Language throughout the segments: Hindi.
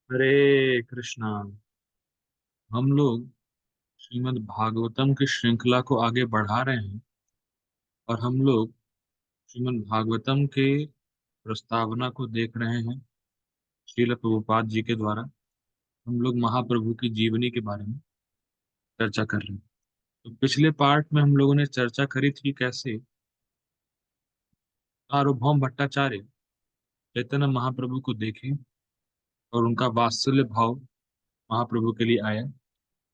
हरे कृष्णा। हम लोग श्रीमद् भागवतम की श्रृंखला को आगे बढ़ा रहे हैं और हम लोग श्रीमद् भागवतम के प्रस्तावना को देख रहे हैं श्रील प्रभुपाद जी के द्वारा। हम लोग महाप्रभु की जीवनी के बारे में चर्चा कर रहे हैं। तो पिछले पार्ट में हम लोगों ने चर्चा करी थी कैसे सार्वभौम भट्टाचार्य चैतन्य महाप्रभु को देखे और उनका वात्सल्य भाव महाप्रभु के लिए आया।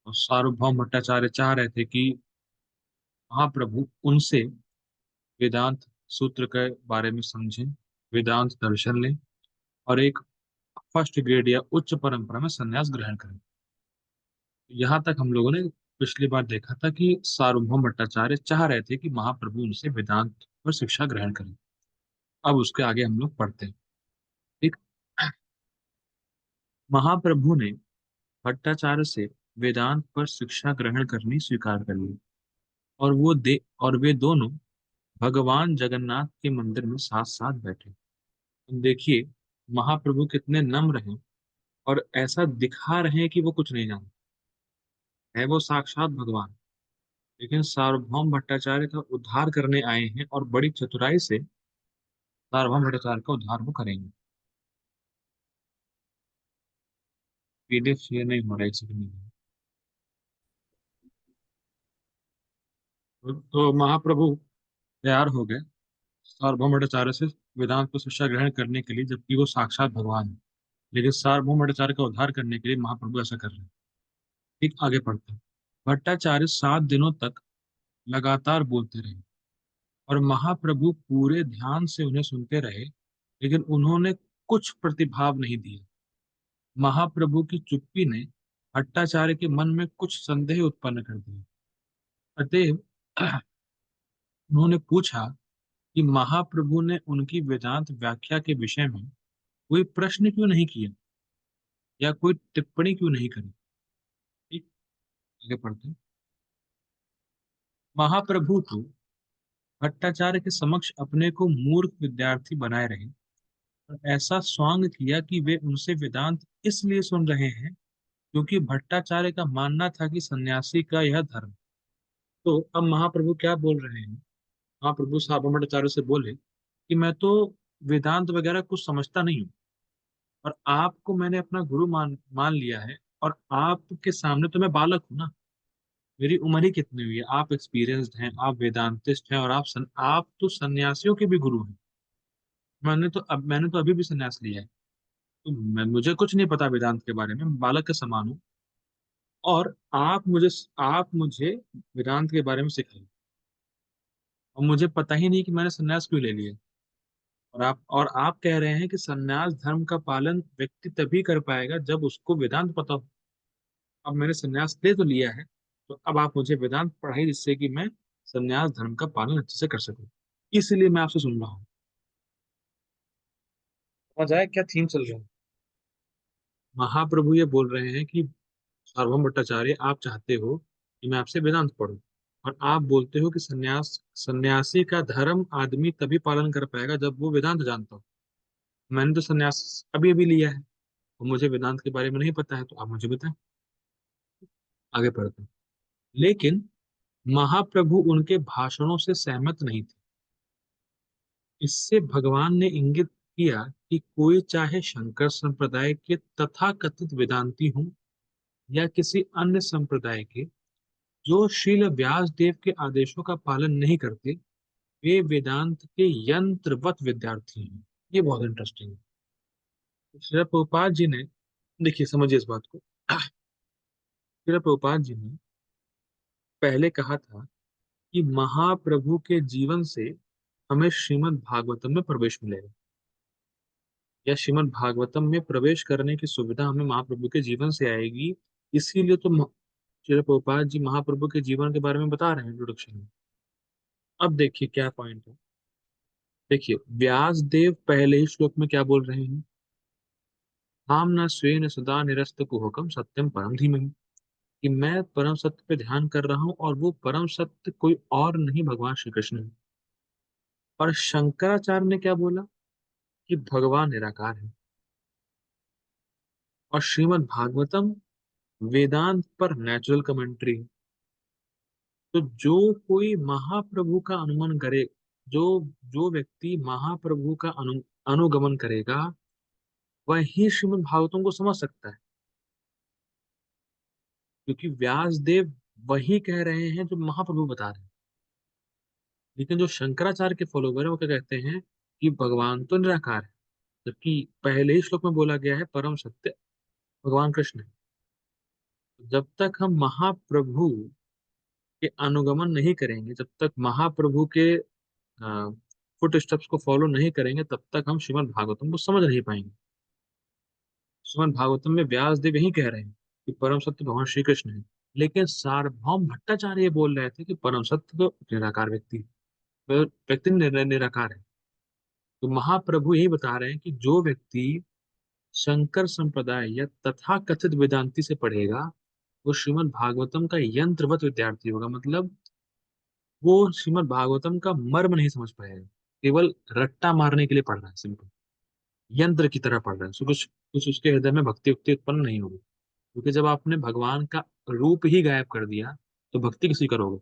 और सार्वभौम भट्टाचार्य चाह रहे थे कि महाप्रभु उनसे वेदांत सूत्र के बारे में समझें, वेदांत दर्शन लें और एक फर्स्ट ग्रेड या उच्च परंपरा में संन्यास ग्रहण करें। यहाँ तक हम लोगों ने पिछली बार देखा था कि सार्वभौम भट्टाचार्य चाह रहे थे कि महाप्रभु उनसे वेदांत पर शिक्षा ग्रहण करें। अब उसके आगे हम लोग पढ़ते हैं। ठीक। महाप्रभु ने भट्टाचार्य से वेदांत पर शिक्षा ग्रहण करनी स्वीकार कर ली और और वे दोनों भगवान जगन्नाथ के मंदिर में साथ साथ बैठे। देखिए, महाप्रभु कितने नम्र हैं और ऐसा दिखा रहे हैं कि वो कुछ नहीं जानते, है वो साक्षात भगवान। लेकिन सार्वभौम भट्टाचार्य का उद्धार करने आए हैं और बड़ी चतुराई से सार्वभौम भट्टाचार्य का उद्धार वो करेंगे। पीडीएफ शेयर नहीं हो रहा है इसलिए नहीं। तो महाप्रभु तैयार हो गए सार्वभौम भट्टाचार्य से वेदांत को शिक्षा ग्रहण करने के लिए, जबकि वो साक्षात भगवान है। लेकिन सार्वभौम भट्टाचार्य का उद्धार करने के लिए महाप्रभु ऐसा कर रहे हैं। ठीक, आगे पढ़ते हैं। भट्टाचार्य 7 दिनों तक लगातार बोलते रहे और महाप्रभु पूरे ध्यान से उन्हें सुनते रहे, लेकिन उन्होंने कुछ प्रतिभाव नहीं दिया। महाप्रभु की चुप्पी ने भट्टाचार्य के मन में कुछ संदेह उत्पन्न कर दिए। अतएव उन्होंने पूछा कि महाप्रभु ने उनकी वेदांत व्याख्या के विषय में कोई प्रश्न क्यों नहीं किया या कोई टिप्पणी क्यों नहीं करी। ठीक, आगे पढ़ते हैं। महाप्रभु तो भट्टाचार्य के समक्ष अपने को मूर्ख विद्यार्थी बनाए रहे और ऐसा स्वांग किया कि वे उनसे वेदांत इसलिए सुन रहे हैं क्योंकि भट्टाचार्य का मानना था कि सन्यासी का यह धर्म। तो अब महाप्रभु क्या बोल रहे हैं। महाप्रभु साहब भट्टाचार्य से बोले कि मैं तो वेदांत वगैरह कुछ समझता नहीं हूँ और आपको मैंने अपना गुरु मान मान लिया है। और आपके सामने तो मैं बालक हूँ ना, मेरी उम्र ही कितनी हुई है, आप एक्सपीरियंस्ड हैं, आप वेदांतिस्ट हैं और आप तो सन्यासियों के भी गुरु हैं। मैंने तो अभी भी सन्यास लिया है। तो मुझे कुछ नहीं पता वेदांत के बारे में, मैं बालक के समान हूँ। और आप मुझे वेदांत के बारे में सिखाइए। और मुझे पता ही नहीं कि मैंने सन्यास क्यों ले लिया। और आप कह रहे हैं कि सन्यास धर्म का पालन व्यक्ति तभी कर पाएगा जब उसको वेदांत पता हो। अब मैंने सन्यास ले तो लिया है, तो अब आप मुझे वेदांत पढ़ाइए जिससे कि मैं सन्यास धर्म का पालन अच्छे से कर सकूं। इसलिए मैं आपसे सुन रहा हूँ। समझ आया क्या थीम चल रहा है। महाप्रभु ये बोल रहे हैं कि सार्वभौम भट्टाचार्य, आप चाहते हो कि मैं आपसे वेदांत पढूं और आप बोलते हो कि सन्यासी का धर्म आदमी तभी पालन कर पाएगा जब वो वेदांत जानता हो। मैंने तो सन्यास अभी अभी लिया है और मुझे वेदांत के बारे में नहीं पता है, तो आप मुझे बताएं। आगे पढ़ते हैं। लेकिन महाप्रभु उनके भाषणों से सहमत नहीं थे। इससे भगवान ने इंगित किया कि कोई चाहे शंकर संप्रदाय के तथाकथित वेदांती हों या किसी अन्य संप्रदाय के, जो श्रील व्यास देव के आदेशों का पालन नहीं करते, वे वेदांत के यंत्रवत विद्यार्थी हैं। ये बहुत इंटरेस्टिंग है। श्रील प्रभुपाद जी ने, देखिए समझिए इस बात को। श्रील प्रभुपाद जी ने पहले कहा था कि महाप्रभु के जीवन से हमें श्रीमद् भागवतम में प्रवेश मिलेगा, या श्रीमद् भागवतम में प्रवेश करने की सुविधा हमें महाप्रभु के जीवन से आएगी। इसीलिए तो श्रील प्रभुपाद जी महाप्रभु के जीवन के बारे में बता रहे हैं इंट्रोडक्शन में। अब देखिए क्या पॉइंट है। देखिए, व्यास देव पहले ही श्लोक में क्या बोल रहे हैं। हम न स्वेन सदा निरस्त कुहकम सत्यम परम धीमहि। कि मैं परम सत्य पे ध्यान कर रहा हूं और वो परम सत्य कोई और नहीं, भगवान श्री कृष्ण है। और शंकराचार्य ने क्या बोला कि भगवान निराकार है। और श्रीमद् भागवतम वेदांत पर नेचुरल कमेंट्री। तो जो कोई महाप्रभु का अनुमान करे, जो जो व्यक्ति महाप्रभु का अनुगमन करेगा, वही श्रीमद् भागवतम को समझ सकता है। क्योंकि व्यास देव वही कह रहे हैं जो महाप्रभु बता रहे हैं। लेकिन जो शंकराचार्य के फॉलोवर है वो क्या कहते हैं कि भगवान तो निराकार है, जबकि पहले ही श्लोक में बोला गया है परम सत्य भगवान कृष्ण है। जब तक हम महाप्रभु के अनुगमन नहीं करेंगे, जब तक महाप्रभु के फुट स्टेप्स को फॉलो नहीं करेंगे, तब तक हम श्रीमद् भागवतम को समझ नहीं पाएंगे। श्रीमद् भागवतम में व्यास देव यही कह रहे हैं कि परम सत्य भगवान श्री कृष्ण है। लेकिन सार्वभौम भट्टाचार्य ये बोल रहे थे कि परम सत्य तो निराकार व्यक्ति है, वह व्यक्ति निराकार है। तो महाप्रभु यही बता रहे हैं कि जो व्यक्ति शंकर संप्रदाय या तथा कथित वेदांति से पढ़ेगा, वो श्रीमद् भागवतम का यंत्रवत विद्यार्थी होगा। मतलब वो श्रीमद् भागवतम का मर्म नहीं समझ पाएगा, केवल रट्टा मारने के लिए पढ़ रहा है, सिंपल यंत्र की तरह पढ़ रहा है। सो कुछ कुछ उसके हृदय में भक्ति उक्ति उत्पन्न नहीं होगी। क्योंकि जब आपने भगवान का रूप ही गायब कर दिया, तो भक्ति किसी करोगे?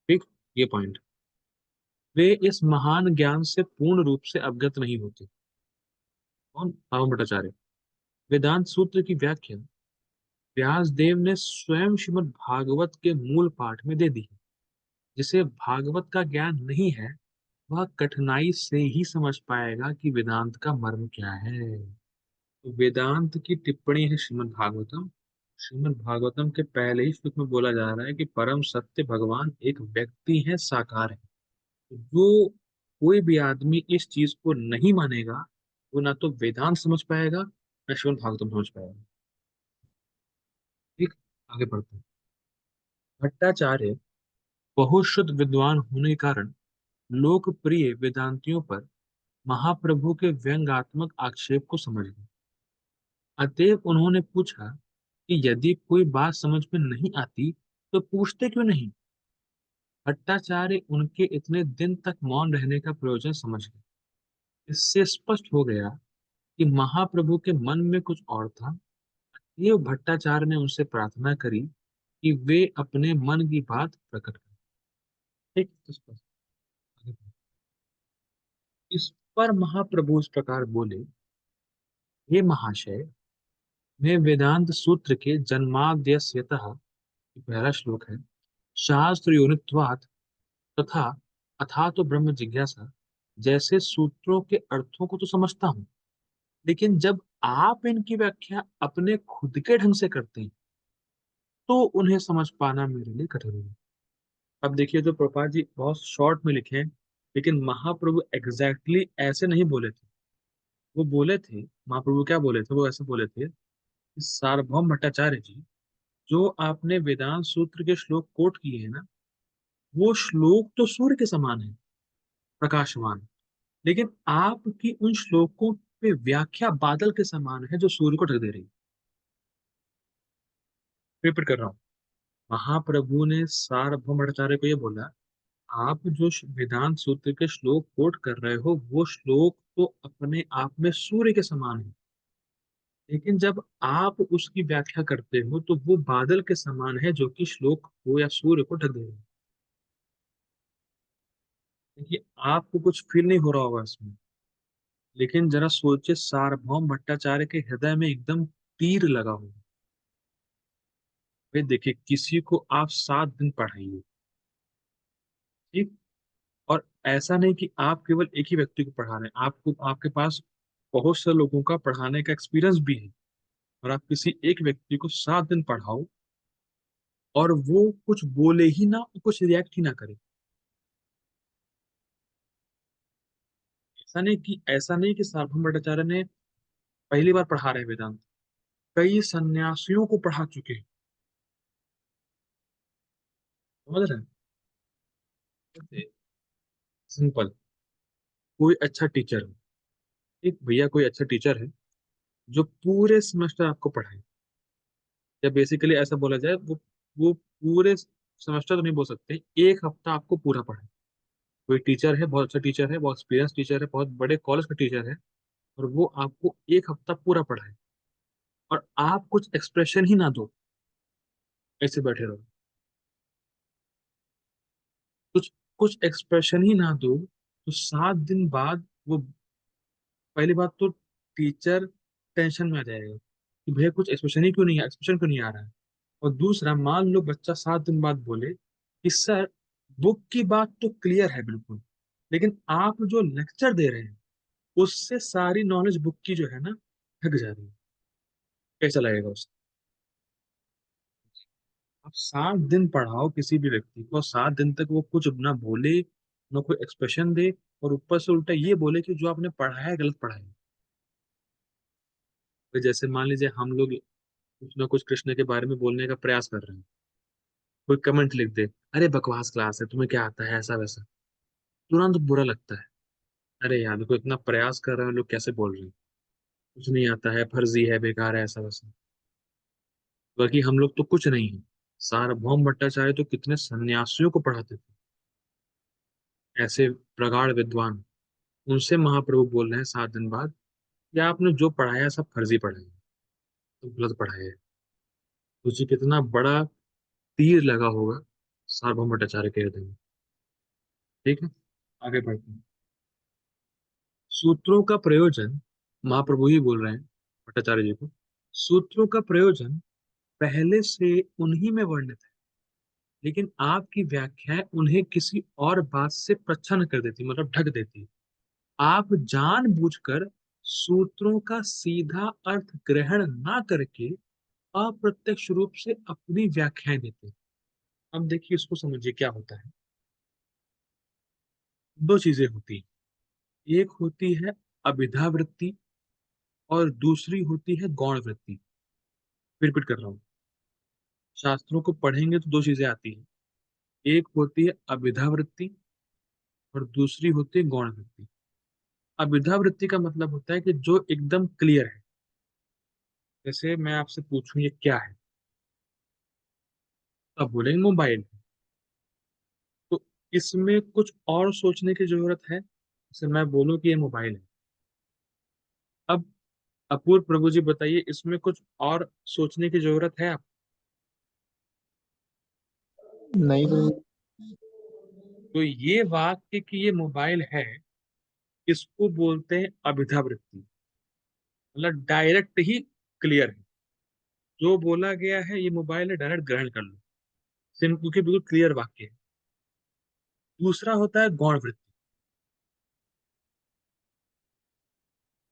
ठीक, ये पॉइंट। वे इस महान ज्ञान से पूर्ण रूप से अवगत नहीं होते। कौन? पावन भट्टाचार्य। वेदांत सूत्र की व्याख्या व्यास देव ने स्वयं श्रीमद् भागवत के मूल पाठ में दे दी है। जिसे भागवत का ज्ञान नहीं है, वह कठिनाई से ही समझ पाएगा कि वेदांत का मर्म क्या है। तो वेदांत की टिप्पणी है श्रीमद् भागवतम। श्रीमद् भागवतम के पहले ही श्लोक में बोला जा रहा है कि परम सत्य भगवान एक व्यक्ति है, साकार है। तो जो कोई भी आदमी इस चीज को नहीं मानेगा, वो ना तो वेदांत समझ पाएगा, ना श्रीमद् भागवतम समझ पाएगा। ठीक, आगे बढ़ते हैं। भट्टाचार्य बहुत शुद्ध विद्वान होने के कारण लोकप्रिय वेदांतियों पर महाप्रभु के व्यंग्यात्मक आक्षेप को समझ गए। अतएव उन्होंने पूछा कि यदि कोई बात समझ में नहीं आती तो पूछते क्यों नहीं। भट्टाचार्य उनके इतने दिन तक मौन रहने का प्रयोजन समझ गए। इससे स्पष्ट हो गया कि महाप्रभु के मन में कुछ और था। ये भट्टाचार्य ने उनसे प्रार्थना करी कि वे अपने मन की बात प्रकट करें। ठीक, तो स्पष्ट। इस पर महाप्रभु इस प्रकार बोले, हे महाशय, मैं वेदांत सूत्र के जन्माद्यस्यतः, पहला श्लोक है, शास्त्र योनित्वात् तथा अथा तो ब्रह्म जिज्ञासा जैसे सूत्रों के अर्थों को तो समझता हूँ। लेकिन जब आप इनकी व्याख्या अपने खुद के ढंग से करते हैं, तो उन्हें समझ पाना मेरे लिए कठिन है। अब देखिए, जो प्रभुपाद जी बहुत शॉर्ट में लिखे हैं, लेकिन महाप्रभु एग्जैक्टली exactly ऐसे नहीं बोले थे। वो बोले थे, महाप्रभु क्या बोले थे, वो ऐसे बोले थे कि सार्वभौम भट्टाचार्य जी, जो आपने वेदांत सूत्र के श्लोक कोट किए हैं ना, वो श्लोक तो सूर्य के समान है, प्रकाशमान। लेकिन आपकी उन श्लोकों पे व्याख्या बादल के समान है, जो सूर्य को ढक दे रही है। रिपीट कर रहा हूँ। महाप्रभु ने सार्वभौम भट्टाचार्य को ये बोला, आप जो वेदांत सूत्र के श्लोक कोट कर रहे हो, वो श्लोक तो अपने आप में सूर्य के समान है। लेकिन जब आप उसकी व्याख्या करते हो, तो वो बादल के समान है, जो कि श्लोक को या सूर्य को ढक दे रहे हैं। देखिए, आपको कुछ फील नहीं हो रहा होगा इसमें, लेकिन जरा सोचिए, सार्वभौम भट्टाचार्य के हृदय में एकदम तीर लगा हुआ। वे देखिए, किसी को आप 7 दिन पढ़ाइए, ठीक, और ऐसा नहीं कि आप केवल एक ही व्यक्ति को पढ़ा रहे हैं, आपको आपके पास बहुत से लोगों का पढ़ाने का एक्सपीरियंस भी है, और आप किसी एक व्यक्ति को 7 दिन पढ़ाओ और वो कुछ बोले ही ना, कुछ रिएक्ट ही ना करे। ऐसा नहीं कि सार्वभौम भट्टाचार्य ने पहली बार पढ़ा रहे वेदांत, कई सन्यासियों को पढ़ा चुके हैं। समझ रहे हैं? सिंपल, कोई अच्छा टीचर है, एक भैया कोई अच्छा टीचर है जो पूरे सेमेस्टर आपको पढ़ाए, या बेसिकली ऐसा बोला जाए, वो पूरे सेमेस्टर तो नहीं बोल सकते, एक हफ्ता आपको पूरा पढ़ाए। कोई टीचर है, बहुत अच्छा टीचर है, बहुत एक्सपीरियंस टीचर है, बहुत बड़े कॉलेज का टीचर है, और वो आपको एक हफ्ता पूरा पढ़ाए और आप कुछ एक्सप्रेशन ही ना दो, ऐसे बैठे रहो, कुछ कुछ एक्सप्रेशन ही ना दो, तो 7 दिन बाद वो, पहली बात तो टीचर टेंशन में आ जाएगा कि भैया कुछ एक्सप्रेशन ही क्यों नहीं है, एक्सप्रेशन क्यों नहीं आ रहा है। और दूसरा, मान लो बच्चा 7 दिन बाद बोले कि सर बुक की बात तो क्लियर है बिल्कुल, लेकिन आप जो लेक्चर दे रहे हैं उससे सारी नॉलेज बुक की जो है ना ढक जा रही है, कैसा लगेगा उसे। आप 7 दिन पढ़ाओ किसी भी व्यक्ति को, 7 दिन तक वो कुछ ना बोले, ना कोई एक्सप्रेशन दे, और ऊपर से उल्टा ये बोले कि जो आपने पढ़ाया है गलत पढ़ाया है। तो जैसे मान लीजिए हम लोग कुछ ना कुछ कृष्ण के बारे में बोलने का प्रयास कर रहे हैं, कोई कमेंट लिख दे, अरे बकवास क्लास है, तुम्हें क्या आता है, ऐसा वैसा, तुरंत बुरा लगता है। अरे यार देखो, इतना प्रयास कर रहे हैं लोग, कैसे बोल रहे हैं, कुछ नहीं आता है, फर्जी है, बेकार है, ऐसा वैसा। बाकी हम लोग तो कुछ नहीं है। सार्वभौम भट्टाचार्य तो कितने सन्यासियों को पढ़ाते थे, ऐसे प्रगाढ़ विद्वान। उनसे महाप्रभु बोल रहे हैं 7 दिन बाद कि आपने जो पढ़ाया सब फर्जी पढ़ाया है, तो गलत पढ़ाया है। तुझे कितना बड़ा तीर लगा होगा सार्वभौम भट्टाचार्य के हृदय में। ठीक है, आगे बढ़ते हैं। सूत्रों का प्रयोजन, महाप्रभु ही बोल रहे हैं भट्टाचार्य जी को, सूत्रों का प्रयोजन पहले से उन्हीं में वर्णित है, लेकिन आपकी व्याख्याएं उन्हें किसी और बात से प्रच्छन्न कर देती, मतलब ढक देती। आप जानबूझकर सूत्रों का सीधा अर्थ ग्रहण ना करके अप्रत्यक्ष रूप से अपनी व्याख्याएं देते हैं। अब देखिए, इसको समझिए क्या होता है। दो चीजें होती हैं, एक होती है अभिधा वृत्ति और दूसरी होती है गौण वृत्ति। फिर रिपीट कर रहा हूँ, शास्त्रों को पढ़ेंगे तो दो चीजें आती हैं, एक होती है अभिधा वृत्ति और दूसरी होती है गौण वृत्ति। अभिधा वृत्ति का मतलब होता है कि जो एकदम क्लियर है, जैसे मैं आपसे पूछूं ये क्या है, तो आप बोलेंगे मोबाइल। तो इसमें कुछ और सोचने की जरूरत है, जैसे मैं बोलूं कि ये मोबाइल है। अब अपूर्व प्रभु जी बताइए, इसमें कुछ और सोचने की जरूरत है आप। नहीं गुरु। तो ये वाक्य कि ये मोबाइल है, इसको बोलते हैं अभिधा वृत्ति, मतलब डायरेक्ट ही क्लियर है, जो बोला गया है ये मोबाइल है, डायरेक्ट ग्रहण कर लो, सिंपल, क्योंकि बिल्कुल क्लियर वाक्य है। दूसरा होता है गौण वृत्ति,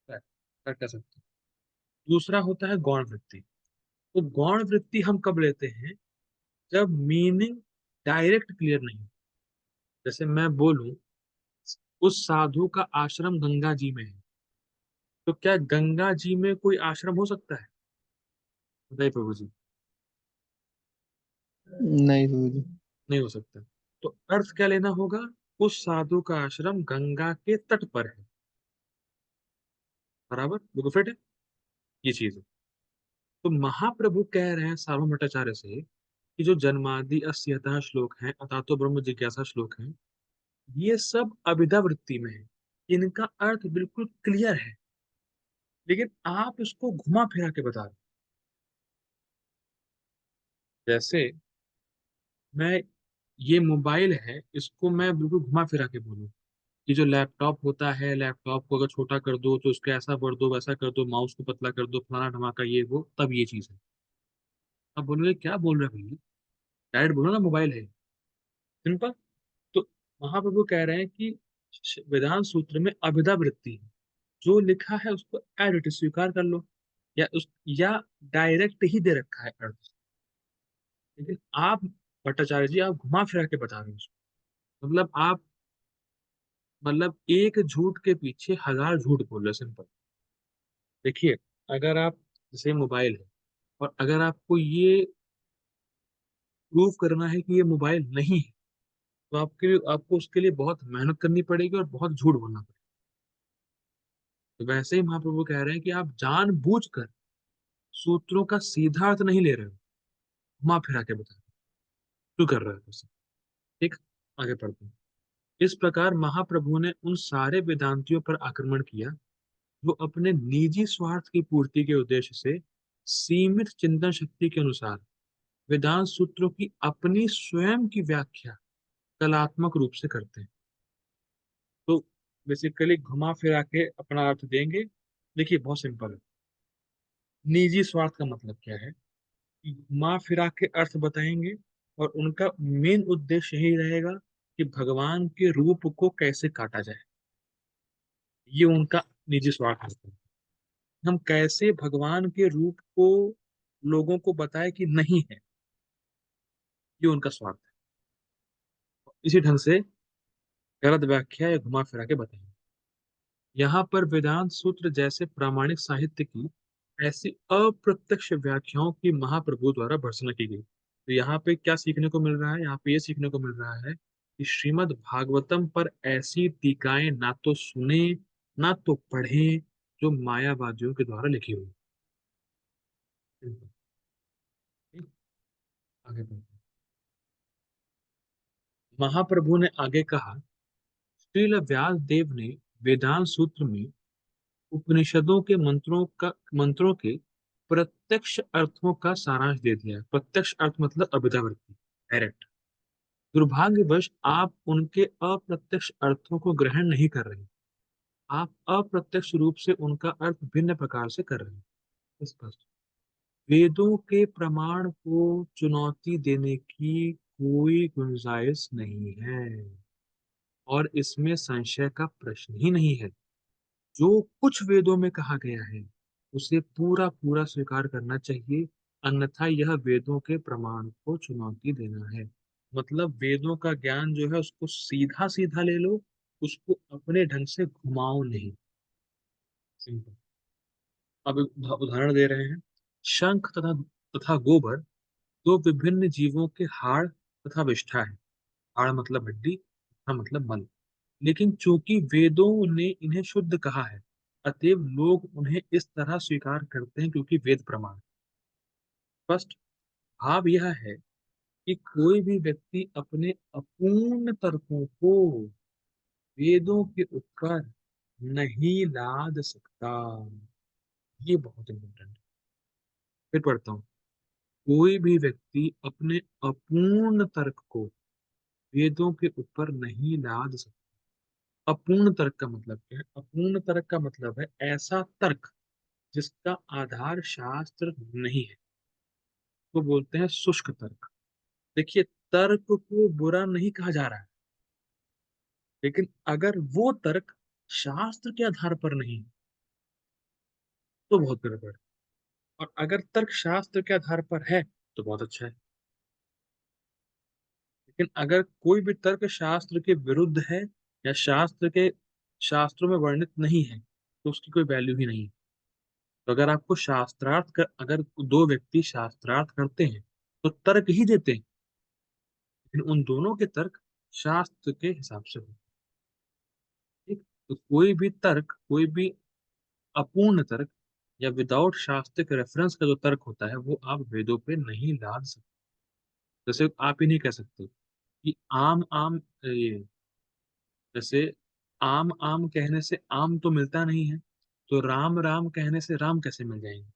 कर कह सकते हैं। दूसरा होता है गौण वृत्ति। तो गौण वृत्ति हम कब लेते हैं, जब मीनिंग डायरेक्ट क्लियर नहीं। जैसे मैं बोलूं उस साधु का आश्रम गंगा जी में है, तो क्या गंगा जी में कोई आश्रम हो सकता है, बताइए प्रभु जी। नहीं गुरु जी। नहीं हो सकता। तो अर्थ क्या लेना होगा, उस साधु का आश्रम गंगा के तट पर है, बराबर, बिल्कुल फिट है, ये चीज है। तो महाप्रभु कह रहे हैं सार्वभौम भट्टाचार्य से कि जो जन्मादि अस्यतः श्लोक हैं, अथा तो ब्रह्म जिज्ञासा श्लोक हैं, ये सब अभिधा वृत्ति में है, इनका अर्थ बिल्कुल क्लियर है, लेकिन आप इसको घुमा फिरा के बता रहे हैं। जैसे मैं, ये मोबाइल है, इसको मैं बिल्कुल घुमा फिरा के बोलूं कि जो लैपटॉप होता है, लैपटॉप को अगर छोटा कर दो तो उसको ऐसा कर दो, वैसा कर दो, माउस को पतला कर दो, फलाना धमाका, ये वो, तब ये चीज है। अब बोलोगे क्या बोल रहे हैं भैया, डायरेक्ट बोलो ना मोबाइल है, सिंपल। तो महाप्रभु कह रहे हैं कि वेदांत सूत्र में अभिधा वृत्ति है, जो लिखा है उसको एज इट इज स्वीकार कर लो, या डायरेक्ट ही दे रखा है अर्थ। लेकिन आप भट्टाचार्य जी, आप घुमा फिरा के बता रहे हो उसको। मतलब आप, मतलब एक झूठ के पीछे 1000 झूठ बोल रहे, सिंपल। देखिए, अगर आप, जैसे मोबाइल है, और अगर आपको ये प्रूव करना है कि ये मोबाइल नहीं है, तो आपके लिए, आपको उसके लिए बहुत मेहनत करनी पड़ेगी और बहुत झूठ बोलना पड़ेगा। तो वैसे ही महाप्रभु कह रहे हैं कि आप जानबूझकर सूत्रों का सीधा अर्थ नहीं ले रहे हो, घुमा फिरा के बता रहे हो, क्यों कर रहे हो ऐसे? ठीक, आगे पढ़ते हैं। इस प्रकार महाप्रभु ने उन सारे वेदांतियों पर आक्रमण किया जो अपने निजी स्वार्थ की पूर्ति के उद्देश्य से सीमित चिंतन शक्ति के अनुसार वेदांत सूत्रों की अपनी स्वयं की व्याख्या कलात्मक रूप से करते हैं। तो बेसिकली घुमा फिरा के अपना अर्थ देंगे। देखिए बहुत सिंपल है। निजी स्वार्थ का मतलब क्या है कि घुमा फिरा के अर्थ बताएंगे, और उनका मेन उद्देश्य यही रहेगा कि भगवान के रूप को कैसे काटा जाए। ये उनका निजी स्वार्थ है। हम कैसे भगवान के रूप को लोगों को बताए कि नहीं है, ये उनका स्वार्थ है। इसी ढंग से गलत व्याख्या या घुमा फिरा के बताएंगे। यहाँ पर वेदांत सूत्र जैसे प्रामाणिक साहित्य की ऐसी अप्रत्यक्ष व्याख्याओं की महाप्रभु द्वारा भर्त्सना की गई। तो यहाँ पे क्या सीखने को मिल रहा है? यहाँ पे ये सीखने को मिल रहा है कि श्रीमद् भागवतम पर ऐसी टीकाएं ना तो सुने ना तो पढ़े जो मायावादियों के द्वारा लिखी हुई। आगे बढ़ते हैं। महाप्रभु ने आगे कहा, श्रील व्यास देव ने वेदांत सूत्र में उपनिषदों के मंत्रों के प्रत्यक्ष अर्थों का सारांश दे दिया है। प्रत्यक्ष अर्थ मतलब अभिधावृत्ति, डायरेक्ट। दुर्भाग्यवश आप उनके अप्रत्यक्ष अर्थों को ग्रहण नहीं कर रहे। आप अप्रत्यक्ष रूप से उनका अर्थ भिन्न प्रकार से कर रहे हैं। स्पष्ट। वेदों के प्रमाण को चुनौती देने की कोई गुंजाइश नहीं है, और इसमें संशय का प्रश्न ही नहीं है। जो कुछ वेदों में कहा गया है उसे पूरा पूरा स्वीकार करना चाहिए, अन्यथा यह वेदों के प्रमाण को चुनौती देना है। मतलब वेदों का ज्ञान जो है उसको सीधा सीधा ले लो, उसको अपने ढंग से घुमाओ नहीं। सिंपल। अब एक उदाहरण दे रहे हैं। शंख तथा तथा गोबर दो विभिन्न जीवों के हाड़ तथा विष्ठा है। हाड़ मतलब हड्डी, विष्ठा मतलब मल। लेकिन चूंकि वेदों ने इन्हें शुद्ध कहा है, अतएव लोग उन्हें इस तरह स्वीकार करते हैं क्योंकि वेद प्रमाण। स्पष्ट। भाव यह है कि कोई भी व्यक्ति अपने अपूर्ण तर्कों को वेदों के ऊपर नहीं लाद सकता। ये बहुत इंपॉर्टेंट है। फिर पढ़ता हूँ। कोई भी व्यक्ति अपने अपूर्ण तर्क को वेदों के ऊपर नहीं लाद सकता। अपूर्ण तर्क का मतलब क्या है? अपूर्ण तर्क का मतलब है ऐसा तर्क जिसका आधार शास्त्र नहीं है, तो बोलते हैं शुष्क तर्क। देखिए, तर्क को बुरा नहीं कहा जा रहा है, लेकिन अगर वो तर्क शास्त्र के आधार पर नहीं है, तो बहुत गड़बड़ है। और अगर तर्क शास्त्र के आधार पर है तो बहुत अच्छा है। लेकिन अगर कोई भी तर्क शास्त्र के विरुद्ध है या शास्त्रों में वर्णित नहीं है, तो उसकी कोई वैल्यू ही नहीं है। तो अगर आपको अगर दो व्यक्ति शास्त्रार्थ करते हैं तो तर्क ही देते हैं, लेकिन उन दोनों के तर्क शास्त्र के हिसाब से हो। ठीक। तो कोई भी अपूर्ण तर्क या विदाउट शास्त्रिक रेफरेंस का जो तर्क होता है वो आप वेदों पे नहीं लाद सकते। जैसे आप ही नहीं कह सकते कि आम आम ये जैसे आम आम कहने से आम तो मिलता नहीं है, तो राम राम कहने से राम कैसे मिल जाएंगे?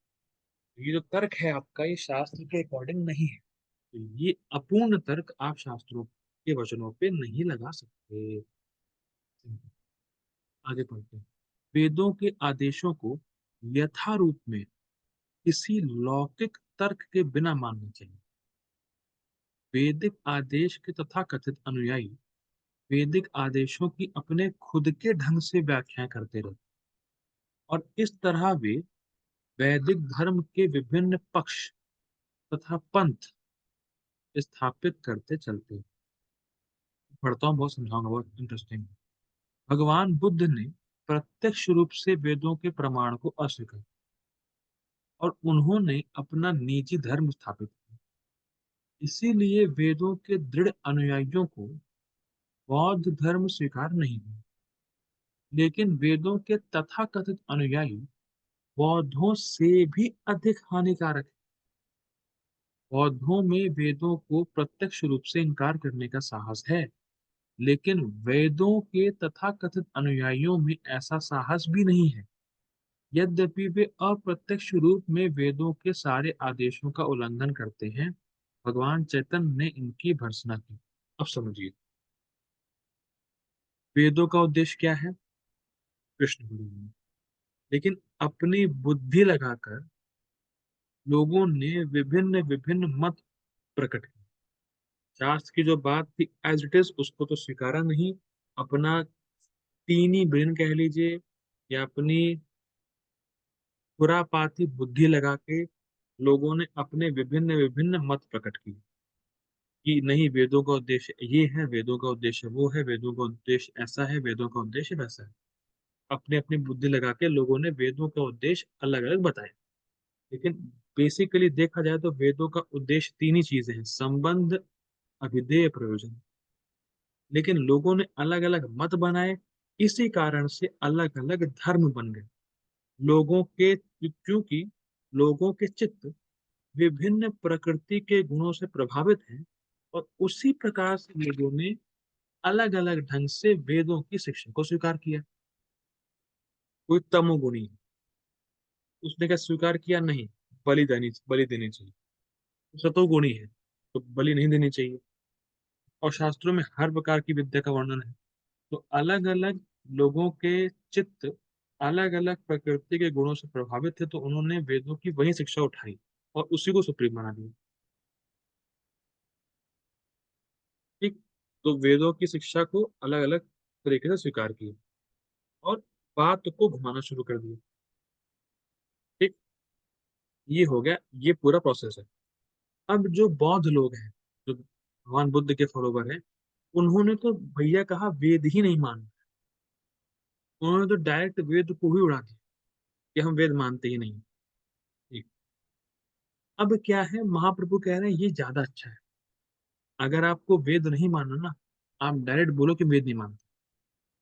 ये जो तर्क है आपका, ये शास्त्र के अकॉर्डिंग नहीं है। तो ये अपूर्ण तर्क आप शास्त्रों के वचनों पे नहीं लगा सकते। आगे पढ़ते हैं। वेदों के आदेशों को यथा रूप में किसी लौकिक तर्क के बिना मानना चाहिए। वैदिक आदेश के तथाकथित अनुयायी वैदिक आदेशों की अपने खुद के ढंग से व्याख्या करते रहते, और इस तरह वे वैदिक धर्म के विभिन्न पक्ष तथा पंथ स्थापित करते चलते। पढ़ता हूँ, बहुत समझाऊंगा, बहुत इंटरेस्टिंग। भगवान बुद्ध ने प्रत्यक्ष रूप से वेदों के प्रमाण को अस्वीकार, और उन्होंने अपना निजी धर्म स्थापित किया। इसीलिए वेदों के दृढ़ अनुयायियों को बौद्ध धर्म स्वीकार नहीं हुआ। लेकिन वेदों के तथाकथित अनुयायी बौद्धों से भी अधिक हानिकारक है। बौद्धों में वेदों को प्रत्यक्ष रूप से इनकार करने का साहस है, लेकिन वेदों के तथाकथित अनुयायियों में ऐसा साहस भी नहीं है। यद्यपि वे अप्रत्यक्ष रूप में वेदों के सारे आदेशों का उल्लंघन करते हैं, भगवान चैतन्य ने इनकी भर्त्सना की। अब समझिए, वेदों का उद्देश्य क्या है? कृष्ण को जानना। लेकिन अपनी बुद्धि लगाकर लोगों ने विभिन्न विभिन्न मत प्रकट किए। शास्त्र की जो बात थी एज इट इज उसको तो स्वीकारा नहीं, अपना टीनी ब्रेन कह लीजिए या अपनी खुरापाती बुद्धि लगा के लोगों ने अपने विभिन्न विभिन्न मत प्रकट किए कि नहीं, वेदों का उद्देश्य ये है, वेदों का उद्देश्य वो है, वेदों का उद्देश्य ऐसा है, वेदों का उद्देश्य वैसा है। अपने अपनी बुद्धि लगा के लोगों ने वेदों का उद्देश्य अलग अलग बताए। लेकिन बेसिकली देखा जाए तो वेदों का उद्देश्य तीन ही चीजें हैं: संबंध, अभिधेय, प्रयोजन। लेकिन लोगों ने अलग अलग मत बनाए, इसी कारण से अलग अलग धर्म बन गए। लोगों के क्योंकि लोगों के चित्त विभिन्न प्रकृति के गुणों से प्रभावित हैं, और उसी प्रकार से लोगों ने अलग अलग ढंग से वेदों की शिक्षा को स्वीकार किया। कोई तमोगुणी है, उसने क्या स्वीकार किया? नहीं, बलि देनी चाहिए। सतोगुणी है तो बलि नहीं देनी चाहिए। और शास्त्रों में हर प्रकार की विद्या का वर्णन है। तो अलग अलग लोगों के चित्त अलग अलग प्रकृति के गुणों से प्रभावित थे, तो उन्होंने वेदों की वही शिक्षा उठाई और उसी को सुप्रीम बना दिया। ठीक। तो वेदों की शिक्षा को अलग अलग तरीके से स्वीकार किया और बात को घुमाना शुरू कर दिया। ठीक। ये हो गया, ये पूरा प्रोसेस है। अब जो बौद्ध लोग हैं, जो भगवान बुद्ध के फॉलोवर हैं, उन्होंने तो भैया कहा वेद ही नहीं माना। उन्होंने तो डायरेक्ट वेद को ही उड़ा दिया कि हम वेद मानते ही नहीं। ठीक। अब क्या है, महाप्रभु कह रहे हैं ये ज्यादा अच्छा है। अगर आपको वेद नहीं मानना ना, आप डायरेक्ट बोलो कि वेद नहीं मानते।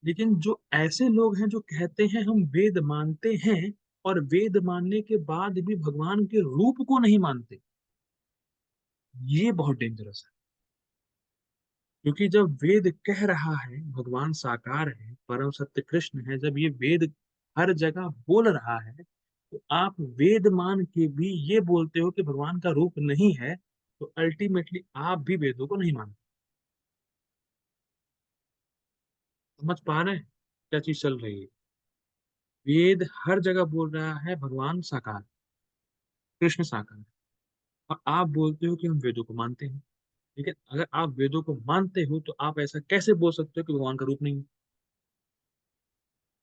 लेकिन जो ऐसे लोग हैं जो कहते हैं हम वेद मानते हैं, और वेद मानने के बाद भी भगवान के रूप को नहीं मानते, ये बहुत डेंजरस है। क्योंकि जब वेद कह रहा है भगवान साकार है, परम सत्य कृष्ण है, जब ये वेद हर जगह बोल रहा है, तो आप वेद मान के भी ये बोलते हो कि भगवान का रूप नहीं है, तो अल्टीमेटली आप भी वेदों को नहीं मानते। समझ पा रहे हैं क्या चीज चल रही है? वेद हर जगह बोल रहा है भगवान साकार, कृष्ण साकार, और आप बोलते हो कि हम वेदों को मानते हैं। लेकिन अगर आप वेदों को मानते हो तो आप ऐसा कैसे बोल सकते हो कि भगवान का रूप नहीं है?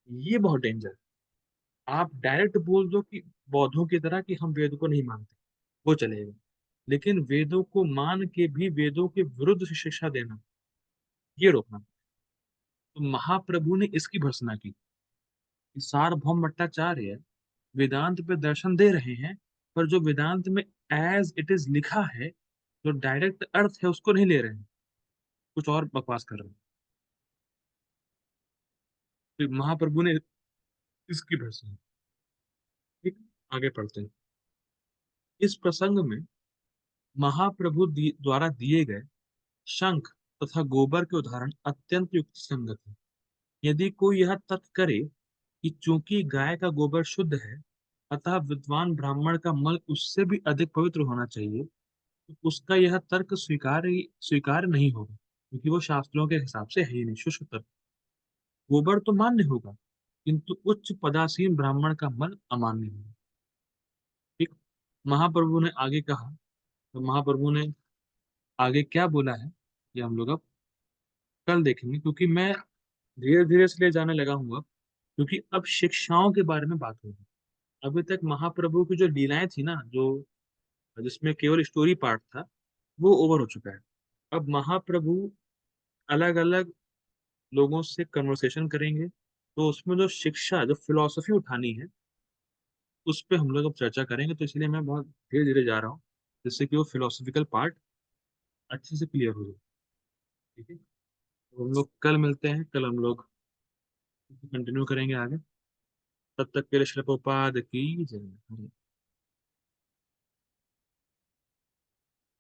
ये बहुत डेंजर। आप डायरेक्ट बोल दो कि बौद्धों की तरह कि हम वेद को नहीं मानते, वो चलेगा। लेकिन वेदों को मान के भी वेदों के विरुद्ध शिक्षा देना, ये रोकना। तो महाप्रभु ने इसकी भर्त्सना की कि सार्वभौम भट्टाचार्य वेदांत पे दर्शन दे रहे हैं, पर जो वेदांत में एज इट इज लिखा है, जो डायरेक्ट अर्थ है उसको नहीं ले रहे हैं, कुछ और बकवास कर रहे हैं। तो महाप्रभु ने इसकी भर्त्सना। ठीक। आगे पढ़ते हैं। इस प्रसंग में महाप्रभु द्वारा दिए गए शंख तथा गोबर के उदाहरण अत्यंत युक्त संगत है। यदि कोई यह तर्क करे कि चूंकि गाय का गोबर शुद्ध है, अतः विद्वान ब्राह्मण का मल उससे भी अधिक पवित्र होना चाहिए, तो उसका यह तर्क स्वीकार नहीं होगा, क्योंकि वो शास्त्रों के हिसाब से है ही नहीं, शुष्क तर्क। गोबर तो मान्य होगा, किंतु उच्च पदासीन ब्राह्मण का मल अमान्य होगा। ठीक। महाप्रभु ने आगे कहा, तो महाप्रभु ने आगे क्या बोला है ये हम लोग अब कल देखेंगे, क्योंकि मैं धीरे धीरे इसलिए जाने लगा हूँ अब, क्योंकि अब शिक्षाओं के बारे में बात होगी। अभी तक महाप्रभु की जो लीलाएं थी ना, जो जिसमें केवल स्टोरी पार्ट था, वो ओवर हो चुका है। अब महाप्रभु अलग अलग लोगों से कन्वर्सेशन करेंगे, तो उसमें जो शिक्षा, जो फिलॉसफी उठानी है, उस पर हम लोग अब चर्चा करेंगे। तो इसलिए मैं बहुत धीरे धीरे जा रहा हूँ, जिससे कि वो फिलोसफिकल पार्ट अच्छे से क्लियर हो जाए। ठीक है, तो हम लोग कल मिलते हैं, कल हम लोग कंटिन्यू करेंगे आगे। तब तक के लिए श्री प्रभुपाद की जय।